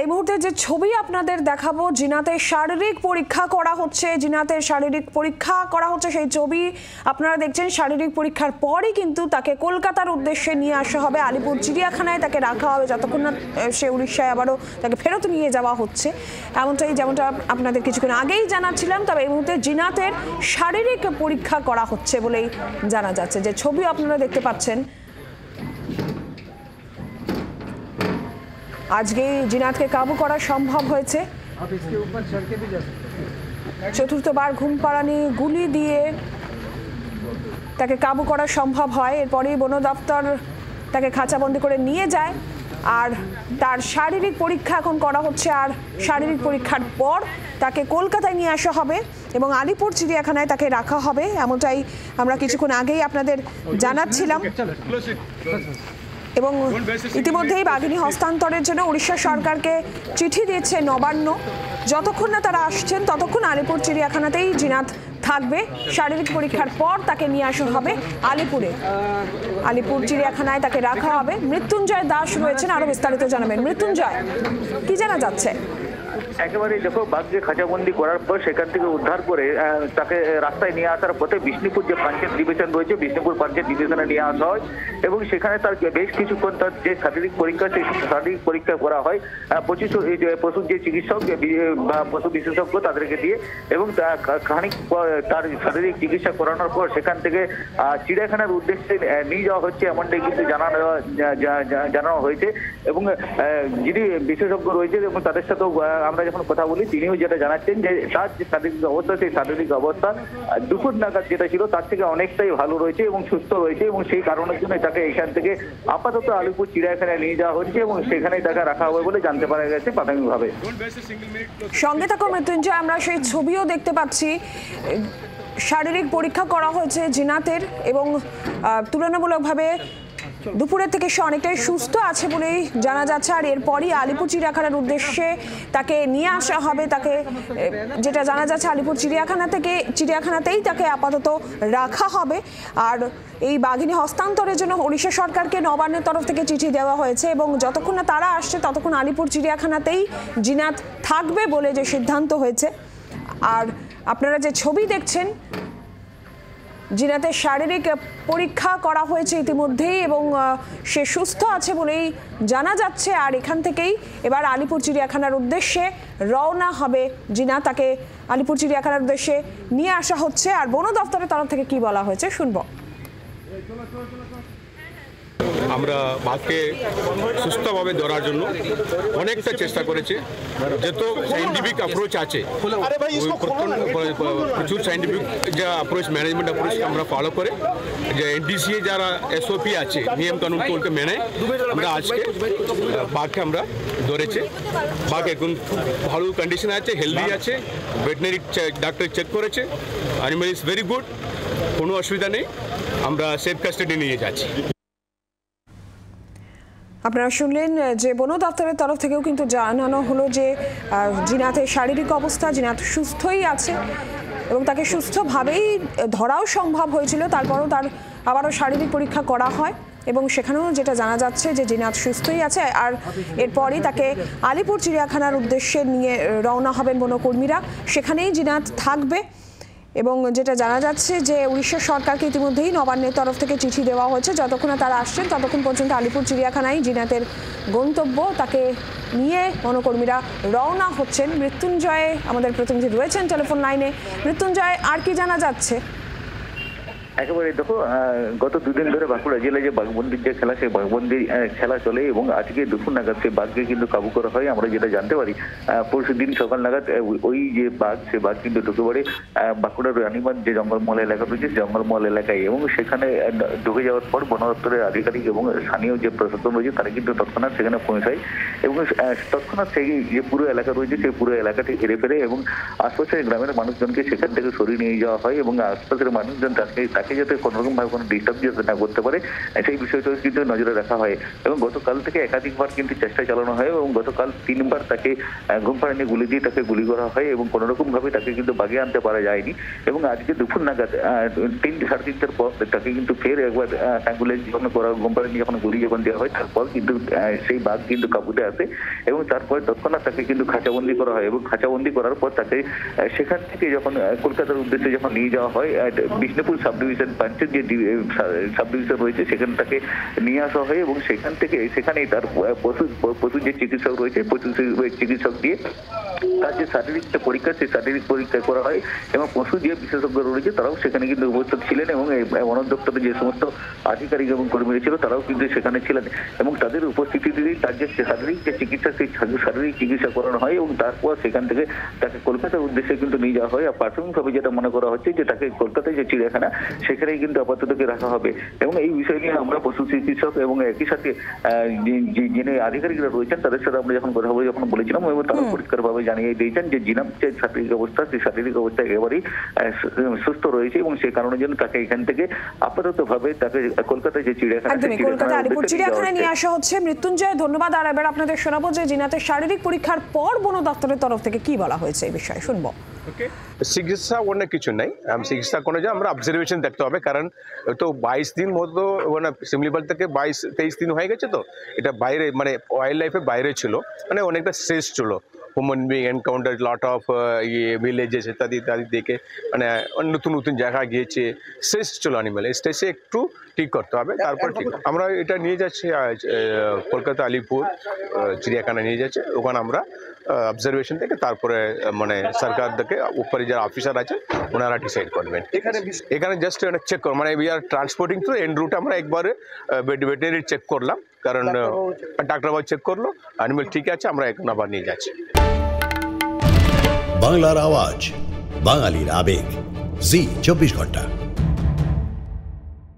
এই মুহূর্তে যে ছবি আপনাদের দেখাবো, জিনাতের শারীরিক পরীক্ষা করা হচ্ছে, সেই ছবি আপনারা দেখছেন। শারীরিক পরীক্ষার পরই কিন্তু তাকে কলকাতার উদ্দেশ্যে নিয়ে আসা হবে, আলিপুর চিড়িয়াখানায় তাকে রাখা হবে যতক্ষণ না সে উড়িষ্যায় আবারও তাকে ফেরত নিয়ে যাওয়া হচ্ছে। যেমনটা আপনাদের কিছুক্ষণ আগেই জানাচ্ছিলাম। তবে এই মুহূর্তে জিনাতের শারীরিক পরীক্ষা করা হচ্ছে বলেই জানা যাচ্ছে। যে ছবি আপনারা দেখতে পাচ্ছেন, আজকে জিনাতকে কাবু করা সম্ভব হয়েছে। চতুর্থবার ঘুম পাড়ানি গুলি দিয়ে তাকে কাবু করা সম্ভব হয়। এরপরেই বন দপ্তর তাকে খাঁচাবন্দি করে নিয়ে যায় আর তার শারীরিক পরীক্ষা এখন করা হচ্ছে। আর শারীরিক পরীক্ষার পর তাকে কলকাতায় নিয়ে আসা হবে এবং আলিপুর চিড়িয়াখানায় তাকে রাখা হবে, এমনটাই আমরা কিছুক্ষণ আগেই আপনাদের জানাচ্ছিলাম। এবং ইতিমধ্যেই বাঘিনী হস্তান্তরের জন্য উড়িষ্যা সরকারকে চিঠি দিয়েছে নবান্ন। যতক্ষণ না তারা আসছেন ততক্ষণ আলিপুর চিড়িয়াখানাতেই জিনাত থাকবে। শারীরিক পরীক্ষার পর তাকে নিয়ে আসা হবে আলিপুর চিড়িয়াখানায় তাকে রাখা হবে। মৃত্যুঞ্জয় দাস রয়েছেন, আরো বিস্তারিত জানাবেন। মৃত্যুঞ্জয়, কি জানা যাচ্ছে? একেবারে দেখো, বাঘকে খাঁচাবন্দি করার পর সেখান থেকে উদ্ধার করে তাকে রাস্তায় নিয়ে আসার পথে বিষ্ণুপুর যে পঞ্চায়েত ডিভিশন রয়েছে, বিষ্ণুপুর পঞ্চায়েত ডিভিশনে নিয়ে আসা হয় এবং সেখানে তার বেশ কিছুক্ষণ তার যে শারীরিক পরীক্ষা, সেই শারীরিক পরীক্ষা করা হয় পশুর যে চিকিৎসক বা পশু বিশেষজ্ঞ তাদেরকে দিয়ে, এবং খানিক তার শারীরিক চিকিৎসা করানোর পর সেখান থেকে চিড়িয়াখানার উদ্দেশ্যে নিয়ে যাওয়া হচ্ছে, এমনটাই কিন্তু জানানো হয়েছে। এবং যিনি বিশেষজ্ঞ রয়েছে এবং তাদের সাথেও আমরা যখন কথা বলি, তিনিও যেটা জানাচ্ছেন যে তার যে শারীরিক অবস্থা, সেই শারীরিক অবস্থা দুপুর নাগাদ যেটা ছিল তার থেকে অনেকটাই ভালো রয়েছে এবং সুস্থ রয়েছে, এবং সেই কারণের জন্য তাকে এখান থেকে আপাতত আলিপুর চিড়িয়াখানায় নিয়ে যাওয়া হচ্ছে এবং সেখানেই তাকে রাখা হবে বলে জানতে পারা গেছে প্রাথমিকভাবে। সঙ্গে থাকো মৃত্যুঞ্জয়, আমরা সেই ছবিও দেখতে পাচ্ছি। শারীরিক পরীক্ষা করা হয়েছে জিনাতের এবং তুলনামূলকভাবে দুপুরের থেকে সে অনেকটাই সুস্থ আছে বলেই জানা যাচ্ছে। আর এরপরই আলিপুর চিড়িয়াখানার উদ্দেশ্যে তাকে নিয়ে আসা হবে। তাকে যেটা জানা যাচ্ছে, আলিপুর চিড়িয়াখানাতেই তাকে আপাতত রাখা হবে। আর এই বাঘিনী হস্তান্তরের জন্য উড়িষ্যা সরকারকে নবান্নের তরফ থেকে চিঠি দেওয়া হয়েছে এবং যতক্ষণ না তারা আসছে ততক্ষণ আলিপুর চিড়িয়াখানাতেই জিনাত থাকবে বলে যে সিদ্ধান্ত হয়েছে। আর আপনারা যে ছবি দেখছেন, জিনাতের শারীরিক পরীক্ষা করা হয়েছে ইতিমধ্যেই এবং সে সুস্থ আছে বলেই জানা যাচ্ছে। আর এখান থেকেই এবার আলিপুর চিড়িয়াখানার উদ্দেশ্যে রওনা হবে জিনা। তাকে আলিপুর চিড়িয়াখানার উদ্দেশ্যে নিয়ে আসা হচ্ছে। আর বন দপ্তরের তরফ থেকে কি বলা হয়েছে শুনবো। আমরা বাঘকে সুস্থভাবে ধরার জন্য অনেকটা চেষ্টা করেছি। যত সাইন্টিফিক অ্যাপ্রোচ আছে, প্রচুর সাইন্টিফিক যা অ্যাপ্রোচ, ম্যানেজমেন্ট অ্যাপ্রোচ আমরা ফলো করে, যে এনডিসিএ যারা এসওপি আছে, নিয়ম কানুন কোলকে মেনে আমরা আজকে বাঘকে আমরা ধরেছি। বাঘ এখন খুব ভালো কন্ডিশন আছে, হেলদি আছে, ভেটেনারি ডাক্তার চেক করেছে, অ্যানিমাল ইজ ভেরি গুড, কোনো অসুবিধা নেই। আমরা সেফ কাস্টাডি নিয়ে যাচ্ছি। আপনারা শুনলেন যে বন দপ্তরের তরফ থেকেও কিন্তু জানানো হলো যে জিনাতের শারীরিক অবস্থা, জিনাত সুস্থই আছে এবং তাকে সুস্থভাবেই ধরাও সম্ভব হয়েছিল। তারপরও তার আবারও শারীরিক পরীক্ষা করা হয় এবং সেখানেও যেটা জানা যাচ্ছে যে জিনাত সুস্থই আছে। আর এরপরই তাকে আলিপুর চিড়িয়াখানার উদ্দেশ্যে নিয়ে রওনা হবেন বনকর্মীরা, সেখানেই জিনাত থাকবে। এবং যেটা জানা যাচ্ছে যে উড়িষ্যা সরকারকে ইতিমধ্যেই নবান্নের তরফ থেকে চিঠি দেওয়া হয়েছে। যতক্ষণ না তারা আসছেন ততক্ষণ পর্যন্ত আলিপুর চিড়িয়াখানায় জিনাতের গন্তব্য। তাকে নিয়ে বনকর্মীরা রওনা হচ্ছেন। মৃত্যুঞ্জয় আমাদের প্রতিনিধি রয়েছেন টেলিফোন লাইনে। মৃত্যুঞ্জয়, আর কি জানা যাচ্ছে? একেবারে দেখো, গত দুদিন ধরে বাঁকুড়া জেলায় যে বাঘবন্দির যে খেলা, সেই বাঘবন্দির খেলা চলে এবং আজকে দুপুর নাগাদ সেই বাঘকে কিন্তু কাবু করা হয়। আমরা যেটা জানতে পারি, পরশু দিন সকাল নাগাদ ওই যে বাঘ, সে বাঘ কিন্তু ঢুকে পড়ে বাঁকুড়ার রানীবাঁধ যে জঙ্গলমহল এলাকা রয়েছে, জঙ্গলমহল এলাকায়, এবং সেখানে ঢুকে যাওয়ার পর বন দপ্তরের আধিকারিক এবং স্থানীয় যে প্রশাসন রয়েছে তারা কিন্তু তৎক্ষণাৎ সেখানে পৌঁছায় এবং তৎক্ষণাৎ সেই যে পুরো এলাকা রয়েছে সেই পুরো এলাকাটি ঘিরে ফেলে এবং আশপাশের গ্রামের মানুষজনকে সেখান থেকে সরিয়ে নিয়ে যাওয়া হয় এবং আশপাশের মানুষজন তাকে তাকে যাতে কোনোরকমভাবে কোনো ডিস্টার্ব যাতে না করতে পারে সেই বিষয়টাও কিন্তু নজরে রাখা হয়। এবং গতকাল থেকে একাধিকবার কিন্তু চেষ্টা চালানো হয় এবং গতকাল 3বার তাকে ঘুম পাড়ানি গুলি দিয়ে তাকে গুলি করা হয় এবং কোনোরকমভাবে তাকে কিন্তু বাগে আনতে পারা যায়নি। এবং আজকে দুপুর নাগাদ 3-3:30টার পর তাকে কিন্তু ফের একবার অ্যাম্বুলেন্স যখন করা ঘুম পাড়ানি যখন গুলি যখন দেওয়া হয় তারপর কিন্তু সেই বাঘ কিন্তু কাবুতে আসে এবং তারপরে তৎক্ষণাৎ তাকে কিন্তু খাঁচাবন্দি করা হয় এবং খাঁচাবন্দি করার পর তাকে সেখান থেকে যখন কলকাতার উদ্দেশ্যে যখন নিয়ে যাওয়া হয় বিষ্ণুপুর সাব ডিভিশন পাঞ্চের যে সাব ডিভিশন রয়েছে সেখানে তাকে নিয়ে আসা হয় এবং সেখানেই তার পশু যে চিকিৎসক রয়েছে পশু চিকিৎসক দিয়ে তার যে শারীরিক যে পরীক্ষা সেই শারীরিক পরীক্ষা করা হয় এবং পশু যে বিশেষজ্ঞ রয়েছে তারাও সেখানে কিন্তু উপস্থিত ছিলেন এবং বন দপ্তরের যে সমস্ত আধিকারিক এবং কর্মীরা ছিল তারাও কিন্তু সেখানে ছিলেন এবং তাদের উপস্থিতিতেই তার যে শারীরিক যে চিকিৎসা সেই শারীরিক চিকিৎসা করানো হয় এবং তারপর সেখান থেকে তাকে কলকাতার উদ্দেশ্যে কিন্তু নিয়ে যাওয়া হয়। আর প্রাথমিকভাবে যেটা মনে করা হচ্ছে যে তাকে কলকাতায় যে চিড়িয়াখানা সেখানেই কিন্তু আপাতত রাখা হবে এবং এই বিষয় নিয়ে আমরা পশু চিকিৎসক এবং একই সাথে যিনি আধিকারিকরা রয়েছেন তাদের সাথে আমরা যখন কথা বলে যখন বলেছিলাম এবং তারা পরিষ্কারভাবে জানিয়ে দিয়েছেন যে জিনাম যে শারীরিক অবস্থা সেই শারীরিক অবস্থা একেবারেই সুস্থ রয়েছে এবং সেই কারণের জন্য তাকে এখান থেকে আপাতত ভাবে তাকে কলকাতায় যে চিড়িয়াখানা কলকাতা আলিপুর চিড়িয়াখানায় নিয়ে আসা হচ্ছে। মৃত্যুঞ্জয়, ধন্যবাদ। আর এবার আপনাদের শোনাবো যে জিনাতের শারীরিক পরীক্ষার পর বন দপ্তরের তরফ থেকে কি বলা হয়েছে এই বিষয়ে শুনবো। চিকিৎসা অনেক কিছু নাই, চিকিৎসা কোনো যে আমরা অবজারভেশন দেখতে হবে, কারণ তো 22 দিন মতো মানে শিমলিপাল থেকে 22-23 দিন হয়ে গেছে, তো এটা বাইরে মানে ওয়াইল্ড লাইফের বাইরে ছিল, মানে অনেকটা স্ট্রেস ছিল। ह्यूमन बीइंग एनकाउंटार लट ऑफ ये विलेजेस इत्यादि इत्यादि देखे মানে নতুন নতুন জায়গা গিয়েছে, স্ট্রেস ছিল অ্যানিমেল, স্ট্রেসে একটু ঠিক করতে হবে, তারপর ঠিক। আমরা এটা নিয়ে যাচ্ছি কলকাতা আলিপুর চিড়িয়াখানা নিয়ে যাচ্ছে, ওখানে আমরা অবজারভেশন থেকে তারপরে মানে সরকার থেকে উপরে যারা অফিসার আছে ওনারা ডিসাইড করবেন। এখানে জাস্ট চেক কর মানে we are transporting to and route, আমরা একবারে ভেটেরিনারি চেক করলাম, কারণ ডাক্তারবাবু চেক করলো অ্যানিমেল ঠিক আছে, আমরা এখন আবার নিয়ে যাচ্ছি। বাংলার আওয়াজ, বাঙালির আবেগ, জি 24 ঘন্টা।